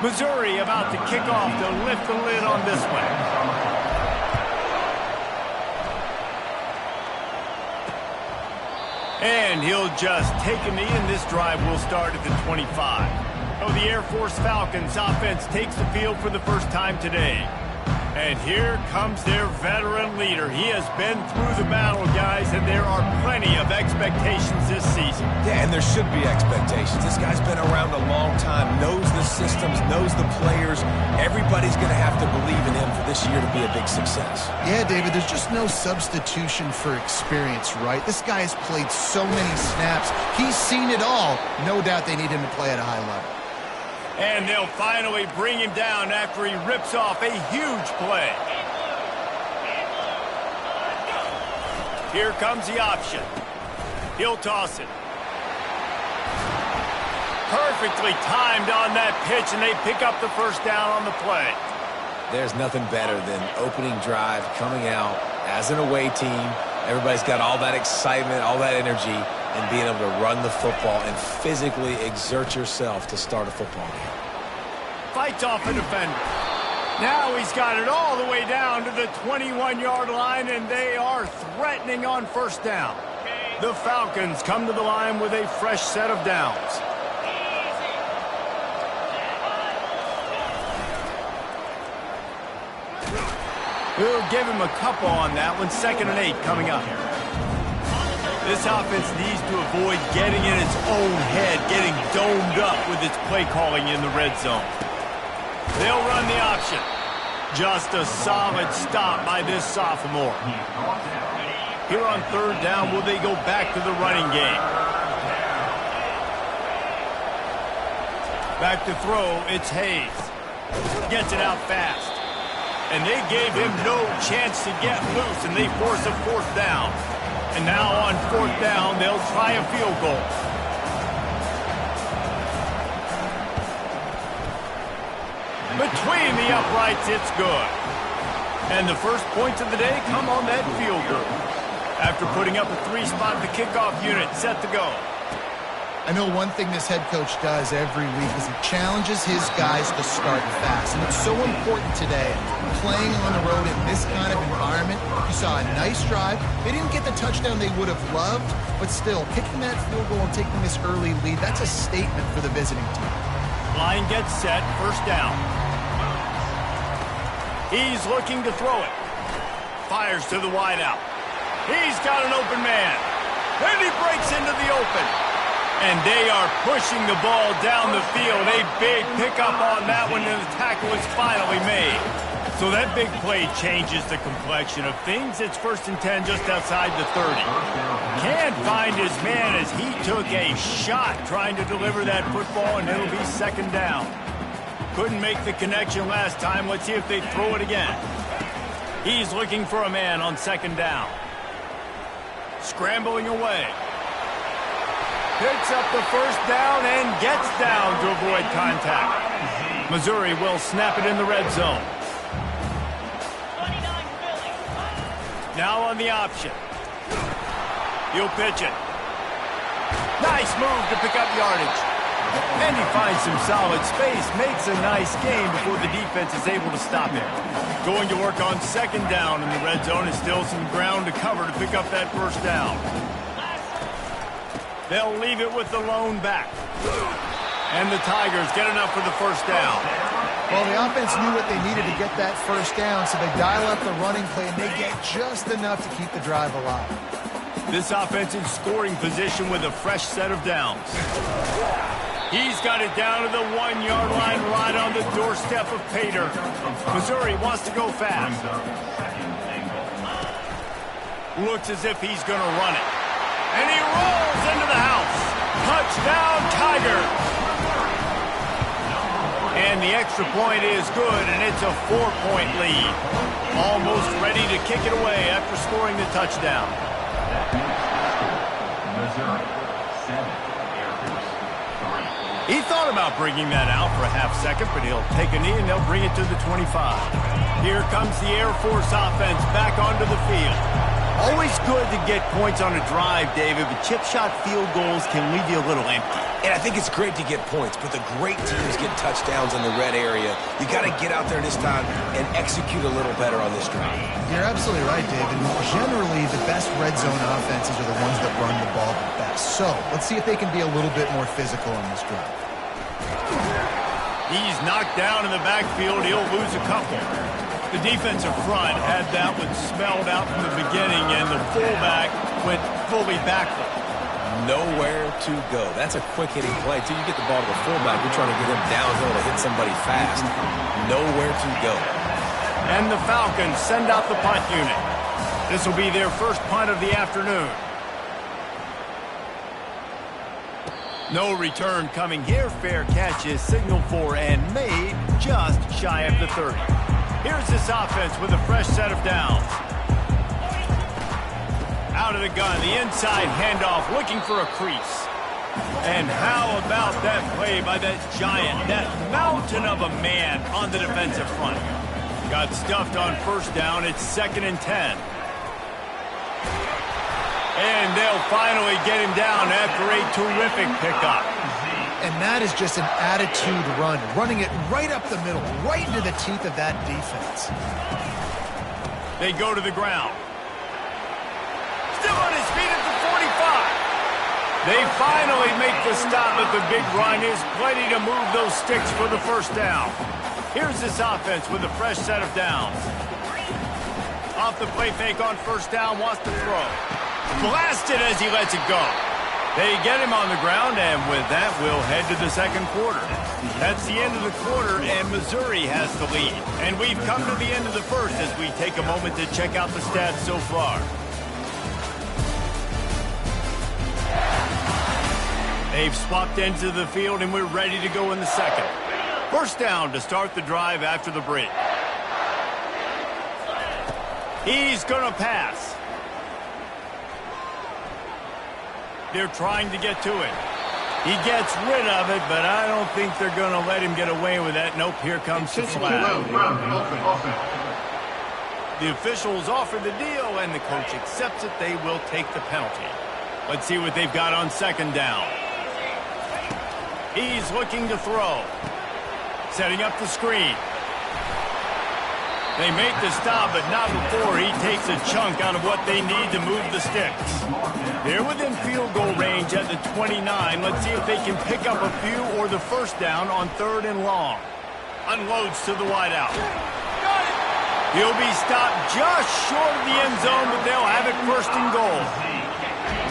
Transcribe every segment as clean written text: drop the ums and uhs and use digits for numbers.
Missouri about to kick off to lift the lid on this one. And he'll just take a knee, and this drive will start at the 25. So the Air Force Falcons offense takes the field for the first time today. And here comes their veteran leader. He has been through the battle, guys, and there are plenty of expectations this season. Yeah, and there should be expectations. This guy's been around a long time, knows the systems, knows the players. Everybody's going to have to believe in him for this year to be a big success. Yeah, David, there's just no substitution for experience, right? This guy has played so many snaps. He's seen it all. No doubt they need him to play at a high level. And they'll finally bring him down after he rips off a huge play. Here comes the option. He'll toss it. Perfectly timed on that pitch, and they pick up the first down on the play. There's nothing better than opening drive, coming out as an away team. Everybody's got all that excitement, all that energy, and being able to run the football and physically exert yourself to start a football game. Fights off a defender. Now he's got it all the way down to the 21-yard line, and they are threatening on first down. The Falcons come to the line with a fresh set of downs. We'll give him a couple on that one. 2nd and 8 coming up. This offense needs to avoid getting in its own head, getting domed up with its play calling in the red zone. They'll run the option. Just a solid stop by this sophomore. Here on 3rd down, will they go back to the running game? Back to throw, it's Hayes. Gets it out fast. And they gave him no chance to get loose, and they force a 4th down. And now on 4th down, they'll try a field goal. Between the uprights, it's good. And the first points of the day come on that field goal. After putting up a 3-spot, the kickoff unit set to go. I know one thing this head coach does every week is he challenges his guys to start fast. And it's so important today, playing on the road in this kind of environment. You saw a nice drive. They didn't get the touchdown they would have loved, but still, kicking that field goal and taking this early lead, that's a statement for the visiting team. Line gets set, first down. He's looking to throw it. Fires to the wideout. He's got an open man. And he breaks into the open. And they are pushing the ball down the field. A big pickup on that one, and the tackle is finally made. So that big play changes the complexion of things. It's 1st and 10 just outside the 30. Can't find his man as he took a shot trying to deliver that football, and it'll be 2nd down. Couldn't make the connection last time. Let's see if they throw it again. He's looking for a man on 2nd down. Scrambling away. Picks up the first down and gets down to avoid contact. Missouri will snap it in the red zone. Now on the option. He'll pitch it. Nice move to pick up yardage. And he finds some solid space, makes a nice gain before the defense is able to stop him. Going to work on 2nd down in the red zone, and still some ground to cover to pick up that first down. They'll leave it with the lone back. And the Tigers get enough for the first down. Well, the offense knew what they needed to get that first down, so they dial up the running play, and they get just enough to keep the drive alive. This offense in scoring position with a fresh set of downs. He's got it down to the 1-yard line right on the doorstep of Pater. Missouri wants to go fast. Looks as if he's going to run it. And he rolls into the house. Touchdown, Tigers. And the extra point is good, and it's a 4-point lead. Almost ready to kick it away after scoring the touchdown. Missouri, 7. He thought about bringing that out for a half-second, but he'll take a knee and they'll bring it to the 25. Here comes the Air Force offense back onto the field. Always good to get points on a drive, David, but chip shot field goals can leave you a little empty. And I think it's great to get points, but the great teams get touchdowns in the red area. You got to get out there this time and execute a little better on this drive. You're absolutely right, David. Generally, the best red zone offenses are the ones that run the ball the best. So let's see if they can be a little bit more physical on this drive. He's knocked down in the backfield. He'll lose a couple. The defensive front had that one smelled out from the beginning, and the fullback went fully backward. Nowhere to go. That's a quick-hitting play. Till you get the ball to the fullback, you're trying to get him downhill to hit somebody fast. Nowhere to go. And the Falcons send out the punt unit. This will be their first punt of the afternoon. No return coming here. Fair catch is signaled for and made just shy of the 30. Here's this offense with a fresh set of downs. Out of the gun, the inside handoff, looking for a crease. And how about that play by that giant, that mountain of a man on the defensive front? Got stuffed on first down. It's 2nd and 10. And they'll finally get him down after a terrific pickup. And that is just an attitude run, running it right up the middle, right into the teeth of that defense. They go to the ground. Still on his feet at the 45. They finally make the stop, but the big run is plenty to move those sticks for the first down. Here's this offense with a fresh set of downs. Off the play fake on first down, wants to throw. Blasted as he lets it go. They get him on the ground, and with that, we'll head to the second quarter. That's the end of the quarter, and Missouri has the lead. And we've come to the end of the first as we take a moment to check out the stats so far. They've swapped ends of the field, and we're ready to go in the second. First down to start the drive after the break. He's going to pass. They're trying to get to it. He gets rid of it, but I don't think they're going to let him get away with that. Nope, here comes the flag. The officials offer the deal, and the coach accepts it. They will take the penalty. Let's see what they've got on second down. He's looking to throw. Setting up the screen. They make the stop, but not before he takes a chunk out of what they need to move the sticks. They're within field goal range at the 29. Let's see if they can pick up a few or the first down on 3rd and long. Unloads to the wideout. He'll be stopped just short of the end zone, but they'll have it 1st and goal.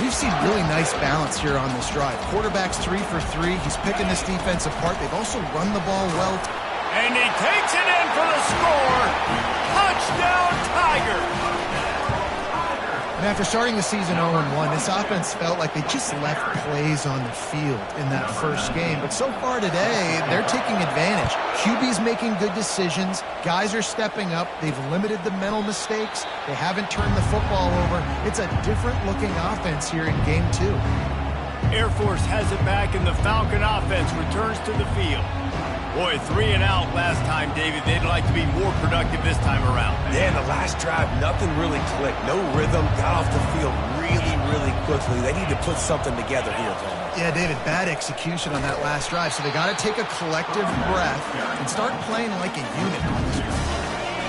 We've seen really nice balance here on this drive. Quarterback's 3 for 3. He's picking this defense apart. They've also run the ball well. And he takes it in for the score. Touchdown, Tigers! And after starting the season 0-1, this offense felt like they just left plays on the field in that first game. But so far today, they're taking advantage. QB's making good decisions. Guys are stepping up. They've limited the mental mistakes. They haven't turned the football over. It's a different-looking offense here in Game 2. Air Force has it back, and the Falcon offense returns to the field. Boy, 3 and out last time, David. They'd like to be more productive this time around. Yeah, in the last drive, nothing really clicked. No rhythm. Got off the field really quickly. They need to put something together here, Tom. Yeah, David, bad execution on that last drive. So they got to take a collective breath and start playing like a unit.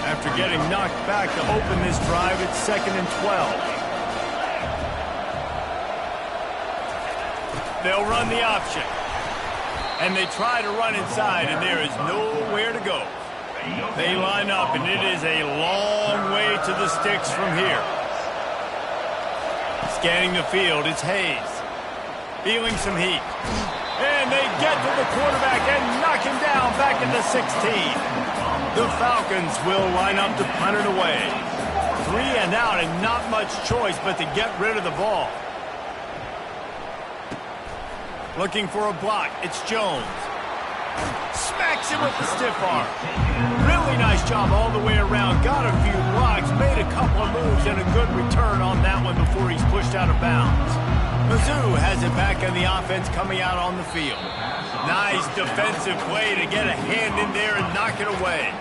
After getting knocked back to open this drive, it's 2nd and 12. They'll run the option. And they try to run inside, and there is nowhere to go. They line up, and it is a long way to the sticks from here. Scanning the field, it's Hayes. Feeling some heat. And they get to the quarterback and knock him down back into 16. The Falcons will line up to punt it away. 3 and out, and not much choice but to get rid of the ball. Looking for a block. It's Jones. Smacks him with the stiff arm. Really nice job all the way around. Got a few blocks, made a couple of moves, and a good return on that one before he's pushed out of bounds. Mizzou has it back on the offense coming out on the field. Nice defensive play to get a hand in there and knock it away.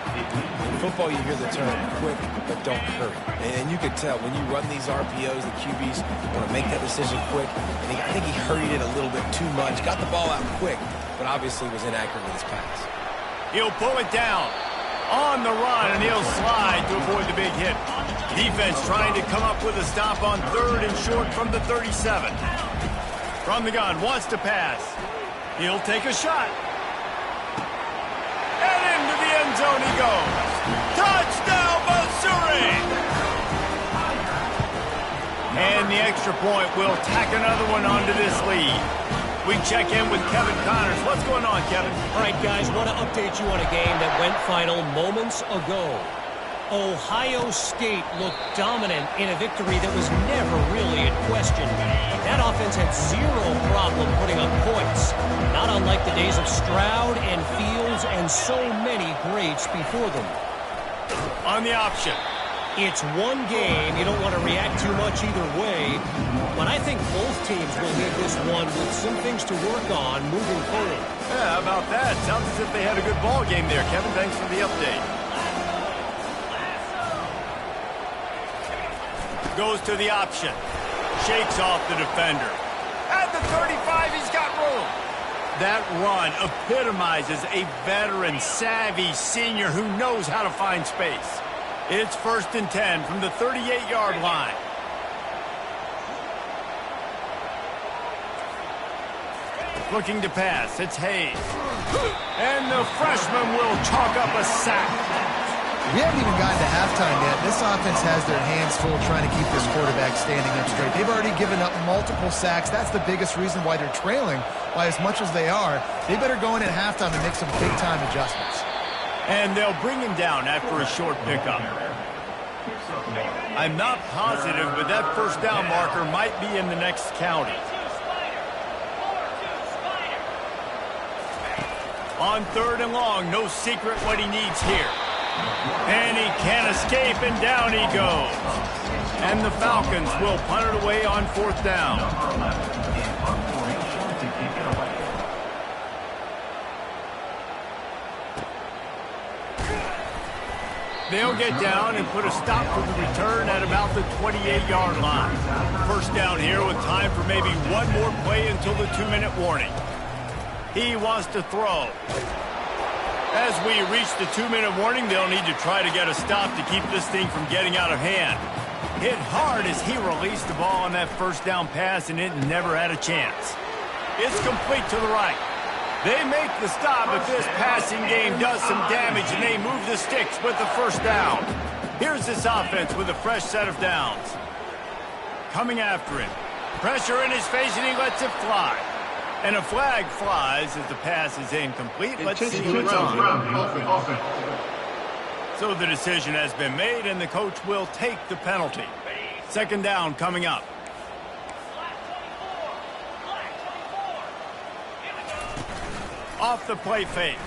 football, you hear the term quick, but don't hurry. And you can tell when you run these RPOs, the QBs want to make that decision quick. And I think he hurried it a little bit too much, got the ball out quick, but obviously was inaccurate with his pass. He'll pull it down on the run, and he'll slide to avoid the big hit. Defense trying to come up with a stop on 3rd and short from the 37. From the gun, wants to pass. He'll take a shot. And into the end zone he goes. Touchdown, Missouri! And the extra point will tack another one onto this lead. We check in with Kevin Connors. What's going on, Kevin? All right, guys, want to update you on a game that went final moments ago. Ohio State looked dominant in a victory that was never really in question. That offense had zero problem putting up points, not unlike the days of Stroud and Fields and so many greats before them. On the option. It's one game. You don't want to react too much either way, but I think both teams will leave this one with some things to work on moving forward. Yeah, how about that? Sounds as if they had a good ball game there, Kevin. Thanks for the update. Goes to the option. Shakes off the defender. At the 35, he's got room. That run epitomizes a veteran, savvy senior who knows how to find space. It's 1st and 10 from the 38-yard line. Looking to pass. It's Hayes. And the freshman will chalk up a sack. We haven't even gotten to halftime yet. This offense has their hands full trying to keep this quarterback standing up straight. They've already given up multiple sacks. That's the biggest reason why they're trailing by as much as they are. They better go in at halftime and make some big-time adjustments. And they'll bring him down after a short pickup. I'm not positive, but that first down marker might be in the next county. On 3rd and long, no secret what he needs here. And he can't escape, and down he goes. And the Falcons will punt it away on 4th down. They'll get down and put a stop to the return at about the 28-yard line. First down here with time for maybe one more play until the 2-minute warning. He wants to throw. As we reach the 2-minute warning, they'll need to try to get a stop to keep this thing from getting out of hand. Hit hard as he released the ball on that first down pass, and it never had a chance. It's complete to the right. They make the stop, but this passing game does some damage, and they move the sticks with the first down. Here's this offense with a fresh set of downs. Coming after him. Pressure in his face, and he lets it fly. And a flag flies as the pass is incomplete. Let's see what's on. So the decision has been made, and the coach will take the penalty. 2nd down coming up. Off the play fake.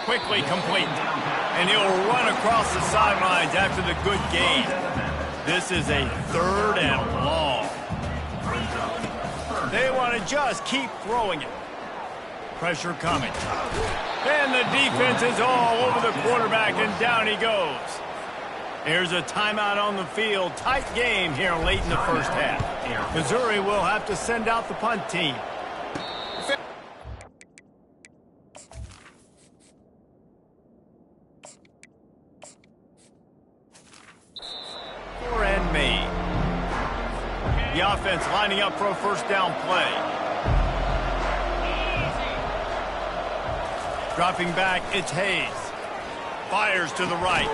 Quickly complete. And he'll run across the sidelines after the good gain. This is a 3rd and long. They want to just keep throwing it. Pressure coming. And the defense is all over the quarterback, and down he goes. Here's a timeout on the field. Tight game here late in the first half. Missouri will have to send out the punt team. And made. The offense lining up for a first down play. Dropping back, it's Hayes. Fires to the right.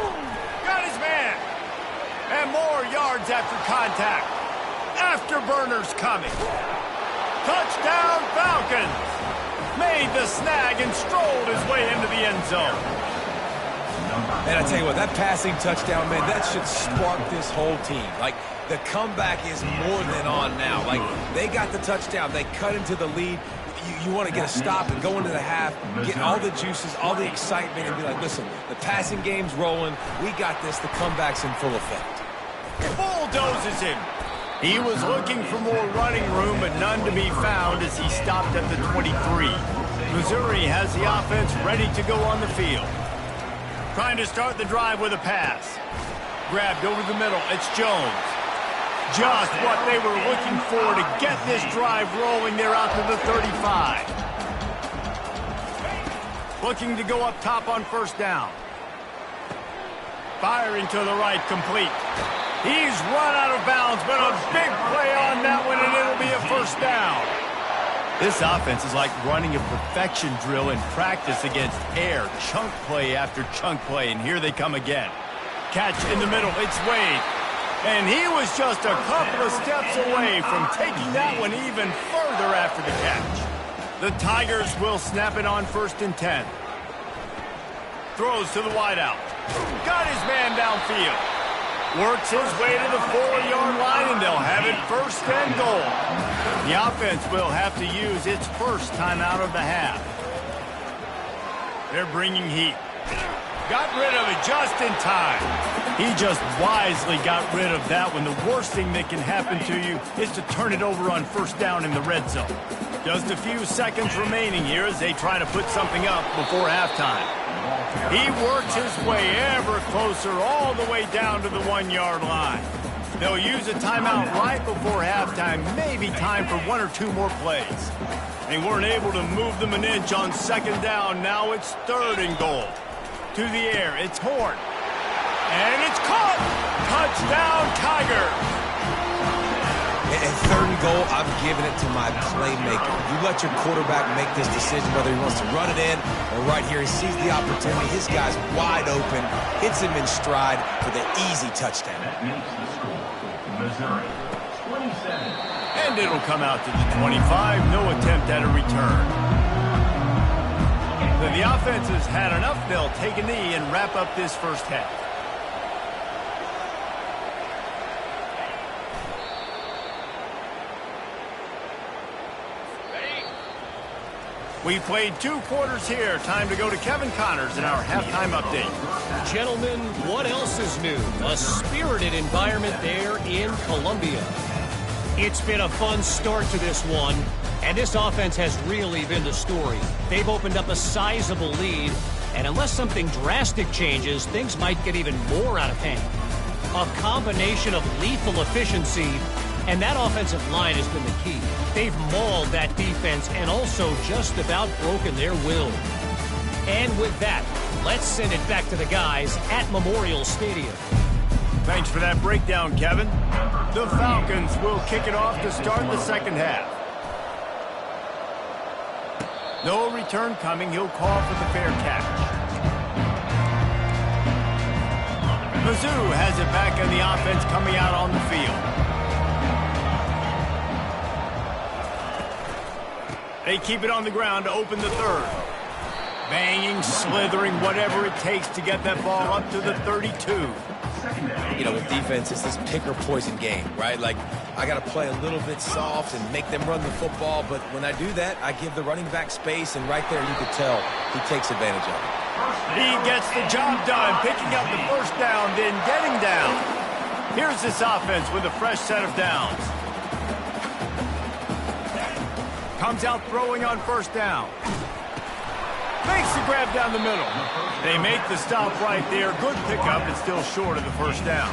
Got his man. And more yards after contact. Afterburners coming. Touchdown Falcons. Made the snag and strolled his way into the end zone. And I tell you what, that passing touchdown, man, that should spark this whole team. Like, the comeback is more than on now. Like, they got the touchdown. They cut into the lead. You want to get a stop and go into the half, get all the juices, all the excitement, and be like, listen, the passing game's rolling. We got this. The comeback's in full effect. Bulldozes him. He was looking for more running room, but none to be found as he stopped at the 23. Missouri has the offense ready to go on the field. Trying to start the drive with a pass. Grabbed over the middle. It's Jones. Just what they were looking for to get this drive rolling there out to the 35. Looking to go up top on first down. Firing to the right, complete. He's run out of bounds, but a big play on that one, and it'll be a first down. This offense is like running a perfection drill in practice against air. Chunk play after chunk play, and here they come again. Catch in the middle, it's Wade. And he was just a couple of steps away from taking that one even further after the catch. The Tigers will snap it on 1st and 10. Throws to the wideout. Got his man downfield. Works his way to the 4-yard line, and they'll have it 1st and goal. The offense will have to use its first timeout of the half. They're bringing heat. Got rid of it just in time. He just wisely got rid of that one. The worst thing that can happen to you is to turn it over on first down in the red zone. Just a few seconds remaining here as they try to put something up before halftime. He works his way ever closer all the way down to the 1-yard line. They'll use a timeout right before halftime, maybe time for 1 or 2 more plays. They weren't able to move them an inch on 2nd down. Now it's 3rd and goal. To the air, it's Horn. And it's caught! Touchdown, Tigers! And 3rd and goal, I'm giving it to my playmaker. You let your quarterback make this decision whether he wants to run it in or right here. He sees the opportunity. His guy's wide open. Hits him in stride for the easy touchdown. That makes the score. Missouri, 27. And it'll come out to the 25. No attempt at a return. The offense has had enough. They'll take a knee and wrap up this first half. We played 2 quarters here. Time to go to Kevin Connors in our halftime update. Gentlemen, what else is new? A spirited environment there in Columbia. It's been a fun start to this one, and this offense has really been the story. They've opened up a sizable lead, and unless something drastic changes, things might get even more out of hand. A combination of lethal efficiency, and that offensive line has been the key. They've mauled that defense and also just about broken their will. And with that, let's send it back to the guys at Memorial Stadium. Thanks for that breakdown, Kevin. The Falcons will kick it off to start the second half. No return coming. He'll call for the fair catch. Mizzou has it back in the offense coming out on the field. They keep it on the ground to open the 3rd. Banging, slithering, whatever it takes to get that ball up to the 32. You know, with defense, it's this pick or poison game, right? Like, I got to play a little bit soft and make them run the football, but when I do that, I give the running back space, and right there you could tell he takes advantage of it. He gets the job done, picking up the first down, then getting down. Here's this offense with a fresh set of downs. Comes out throwing on first down. Makes the grab down the middle. They make the stop right there. Good pickup, but still short of the first down.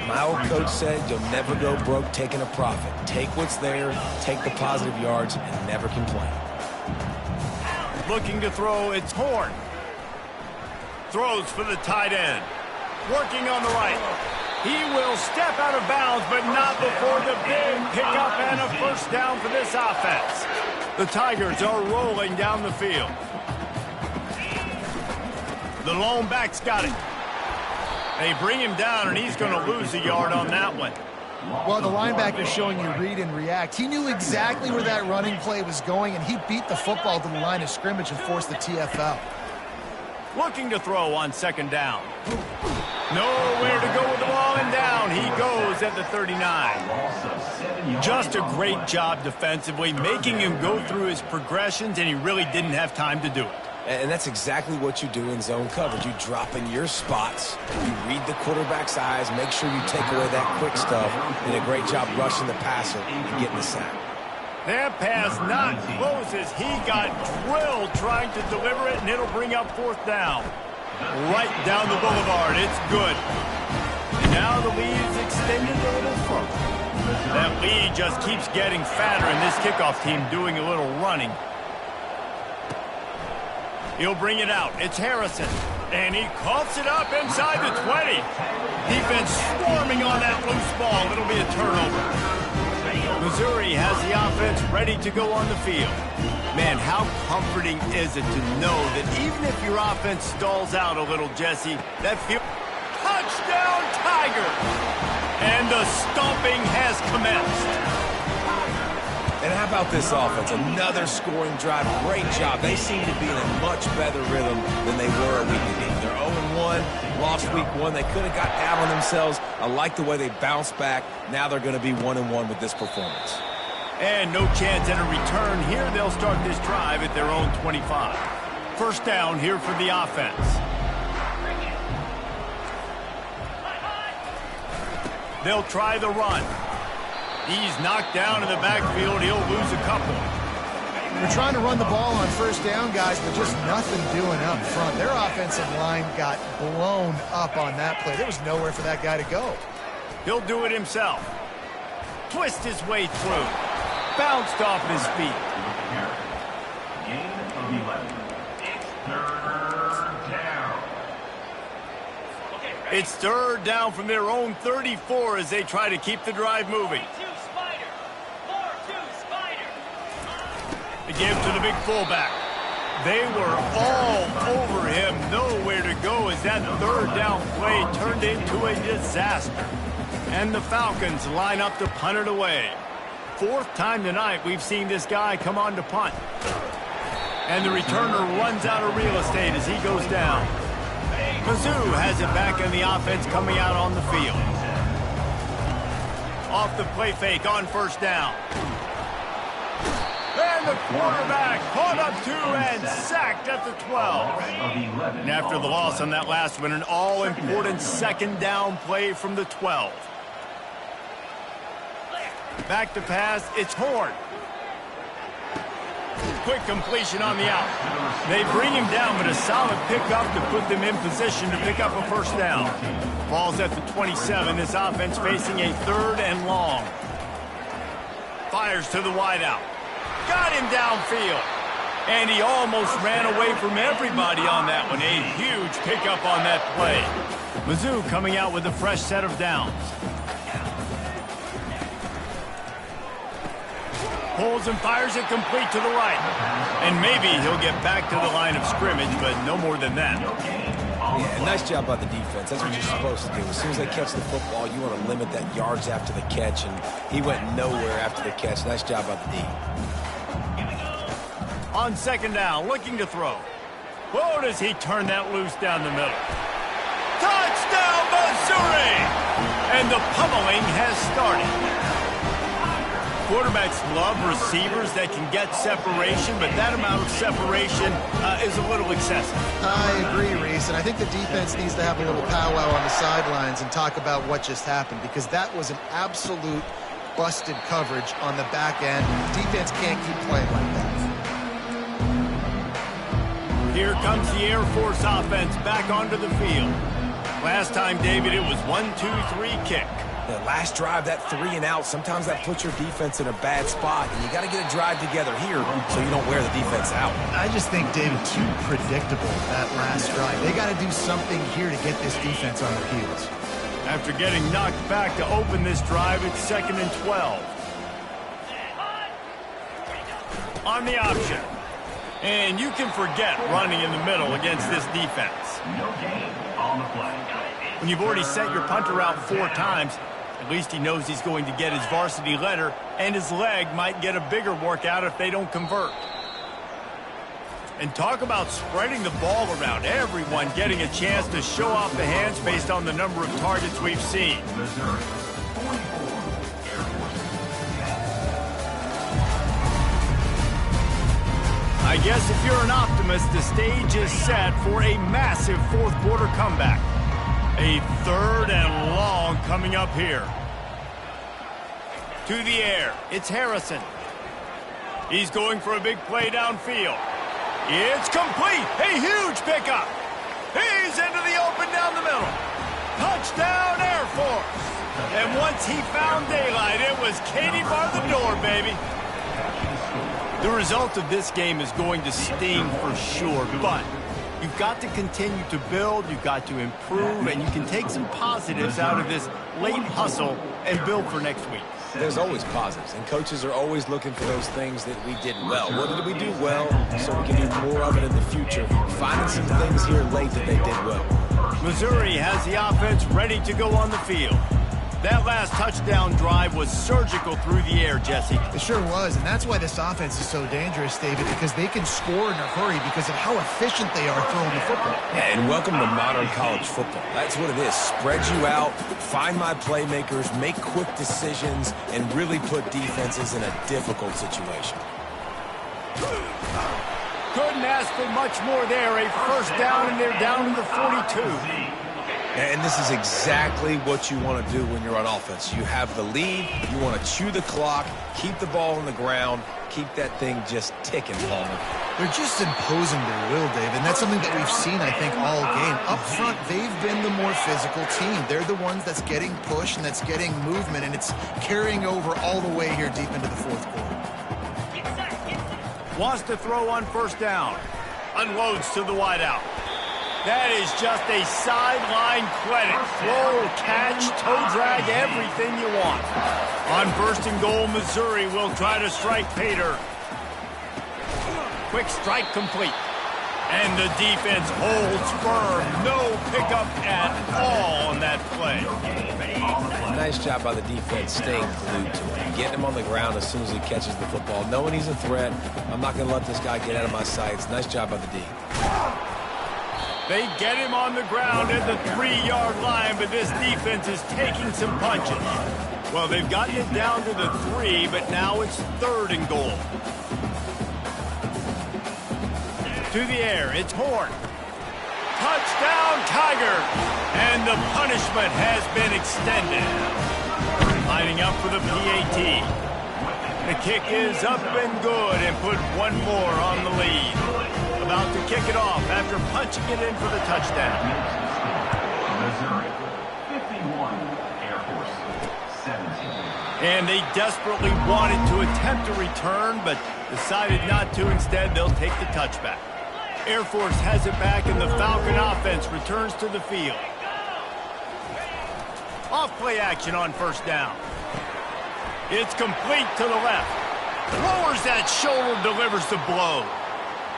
My old coach said you'll never go broke taking a profit. Take what's there, take the positive yards, and never complain. Looking to throw, it's Horn. Throws for the tight end. Working on the right. He will step out of bounds, but not before the big pickup and a first down for this offense. The Tigers are rolling down the field. The lone back's got it. They bring him down, and he's going to lose a yard on that one. Well, the linebacker's showing you read and react. He knew exactly where that running play was going, and he beat the football to the line of scrimmage and forced the TFL. Looking to throw on second down. Nowhere to go with the ball, and down he goes at the 39. Just a great job defensively, making him go through his progressions, and he really didn't have time to do it. And that's exactly what you do in zone coverage. You drop in your spots, you read the quarterback's eyes, make sure you take away that quick stuff, did a great job rushing the passer and getting the sack. That pass not close as he got drilled trying to deliver it, and it'll bring up fourth down. right down the boulevard. It's good. And now the lead is extended a little further. That lead just keeps getting fatter, and this kickoff team doing a little running. He'll bring it out. It's Harrison. And he coughs it up inside the 20. Defense swarming on that loose ball. It'll be a turnover. Missouri has the offense ready to go on the field. Man, how comforting is it to know that even if your offense stalls out a little, Jesse, that field... Touchdown, Tiger! And the stomping has commenced. And how about this offense? Another scoring drive. Great job. They seem to be in a much better rhythm than they were a week ago. They're 0-1, lost week 1. They could have got down on themselves. I like the way they bounced back. Now they're going to be 1-1 with this performance. And no chance at a return here. They'll start this drive at their own 25. First down here for the offense. They'll try the run. He's knocked down in the backfield. He'll lose a couple. We're trying to run the ball on first down, guys, but just nothing doing up front. Their offensive line got blown up on that play. There was nowhere for that guy to go. He'll do it himself. Twist his way through. Bounced off his feet. Gain of 11. Third down. It's third down from their own 34 as they try to keep the drive moving. The give to the big fullback. They were all over him. Nowhere to go as that third down play turned into a disaster. And the Falcons line up to punt it away. Fourth time tonight we've seen this guy come on to punt. And the returner runs out of real estate as he goes down. Mizzou has it back in the offense coming out on the field. Off the play fake on first down. And the quarterback caught up to and sacked at the 12. And after the loss on that last one, an all-important second down play from the 12. Back to pass, it's Horn. Quick completion on the out. They bring him down, but a solid pickup to put them in position to pick up a first down. Ball's at the 27. This offense facing a third and long. Fires to the wideout. Got him downfield. And he almost ran away from everybody on that one. A huge pickup on that play. Mizzou coming out with a fresh set of downs. Pulls and fires it complete to the right. And maybe he'll get back to the line of scrimmage, but no more than that. Yeah, nice job by the defense. That's what you're supposed to do. As soon as they catch the football, you want to limit that yards after the catch, and he went nowhere after the catch. Nice job by the D. On second down, looking to throw. Whoa, does he turn that loose down the middle. Touchdown, Missouri! And the pummeling has started. Quarterbacks love receivers that can get separation, but that amount of separation is a little excessive. I agree, Reese, and I think the defense needs to have a little powwow on the sidelines and talk about what just happened, because that was an absolute busted coverage on the back end. The defense can't keep playing like that. Here comes the Air Force offense back onto the field. Last time, David, it was 1-2-3 kick. The last drive, that 3 and out, sometimes that puts your defense in a bad spot, and you got to get a drive together here so you don't wear the defense out. I just think, David, too predictable that last drive. They got to do something here to get this defense on their heels. After getting knocked back to open this drive, it's 2nd and 12. On the option. And you can forget running in the middle against this defense. No gain on the play. When you've already sent your punter out 4 times, at least he knows he's going to get his varsity letter, and his leg might get a bigger workout if they don't convert. And talk about spreading the ball around. Everyone getting a chance to show off the hands based on the number of targets we've seen. Missouri, 44. I guess if you're an optimist, the stage is set for a massive fourth quarter comeback. A third and long coming up here. To the air, it's Harrison. He's going for a big play downfield. It's complete, a huge pickup. He's into the open down the middle. Touchdown, Air Force. And once he found daylight, it was Katie bar the door, baby. The result of this game is going to sting for sure, but you've got to continue to build, you've got to improve, and you can take some positives out of this late hustle and build for next week. There's always positives, and coaches are always looking for those things that we did well. What did we do well so we can do more of it in the future? Finding some things here late that they did well. Missouri has the offense ready to go on the field. That last touchdown drive was surgical through the air, Jesse. It sure was, and that's why this offense is so dangerous, David, because they can score in a hurry because of how efficient they are throwing the football. Yeah, and welcome to modern college football. That's what it is. Spread you out, find my playmakers, make quick decisions, and really put defenses in a difficult situation. Couldn't ask for much more there. A first down, and they're down to the 42. And this is exactly what you want to do when you're on offense. You have the lead, you want to chew the clock, keep the ball on the ground, keep that thing just ticking, Palmer. They're just imposing their will, Dave, and that's something that we've seen, I think, all game. Up front, they've been the more physical team. They're the ones that's getting pushed and that's getting movement, and it's carrying over all the way here deep into the fourth quarter. Wants to throw on first down. Unloads to the wideout. That is just a sideline credit. Throw, catch, toe drag, everything you want. On first and goal, Missouri will try to strike Pater. Quick strike complete. And the defense holds firm. No pickup at all on that play. Nice job by the defense staying glued to him. Getting him on the ground as soon as he catches the football. Knowing he's a threat. I'm not going to let this guy get out of my sights. Nice job by the D. They get him on the ground at the 3-yard line, but this defense is taking some punches. Well, they've gotten it down to the 3, but now it's third and goal. To the air, it's Horn. Touchdown, Tiger! And the punishment has been extended. Lining up for the PAT. The kick is up and good and put one more on the lead. About to kick it off after punching it in for the touchdown. Missouri, 51, Air Force, 17. And they desperately wanted to attempt a return, but decided not to. Instead, they'll take the touchback. Air Force has it back, and the Falcon offense returns to the field. Off-play action on first down. It's complete to the left. Lowers that shoulder, delivers the blow.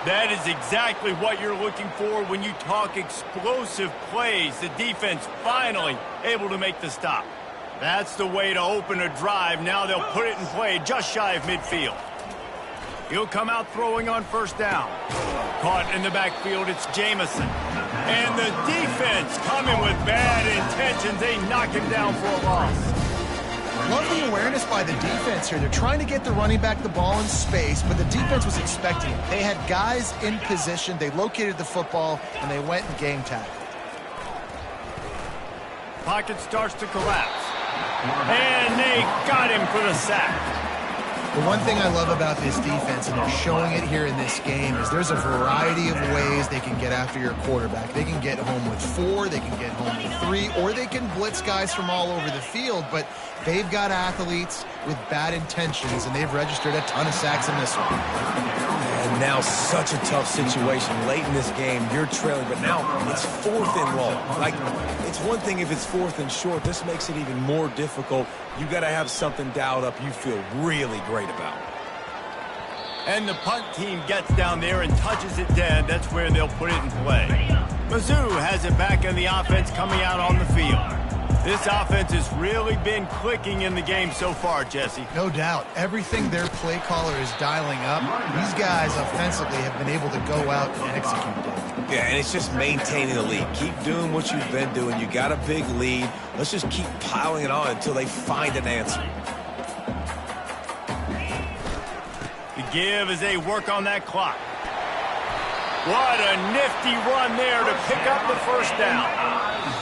That is exactly what you're looking for when you talk explosive plays. The defense finally able to make the stop. That's the way to open a drive. Now they'll put it in play just shy of midfield. He'll come out throwing on first down. Caught in the backfield, it's Jamison. And the defense coming with bad intentions. They knock him down for a loss. Love the awareness by the defense here. They're trying to get the running back the ball in space, but the defense was expecting it. They had guys in position. They located the football, and they went and game tackled. Pocket starts to collapse. And they got him for the sack. The one thing I love about this defense, and they're showing it here in this game, is there's a variety of ways they can get after your quarterback. They can get home with 4, they can get home with 3, or they can blitz guys from all over the field, but they've got athletes with bad intentions, and they've registered a ton of sacks in this one. And now such a tough situation. Late in this game, you're trailing, but now it's 4th and long. Like, it's one thing if it's 4th and short. This makes it even more difficult. You got to have something dialed up you feel really great about. And the punt team gets down there and touches it dead. That's where they'll put it in play. Mizzou has it back in the offense coming out on the field. This offense has really been clicking in the game so far, Jesse. No doubt. Everything their play caller is dialing up, these guys offensively have been able to go out and execute them. Yeah, and it's just maintaining the lead. Keep doing what you've been doing. You got a big lead. Let's just keep piling it on until they find an answer. The give as they work on that clock. What a nifty run there to pick up the first down.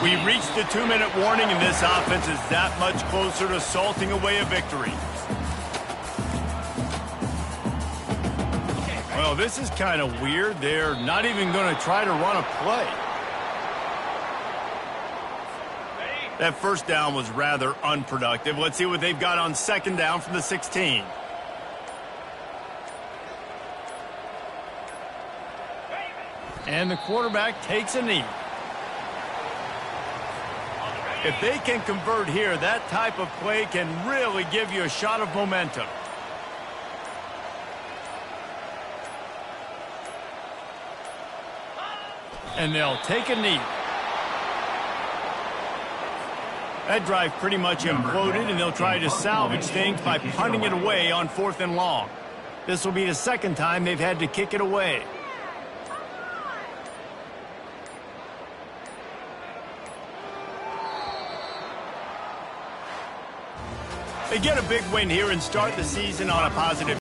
We reached the 2-minute warning, and this offense is that much closer to salting away a victory. Well, this is kind of weird. They're not even going to try to run a play. That first down was rather unproductive. Let's see what they've got on second down from the 16. And the quarterback takes a knee. If they can convert here, that type of play can really give you a shot of momentum. And they'll take a knee. That drive pretty much imploded, and they'll try to salvage things by punting it away on 4th and long. This will be the second time they've had to kick it away. They get a big win here and start the season on a positive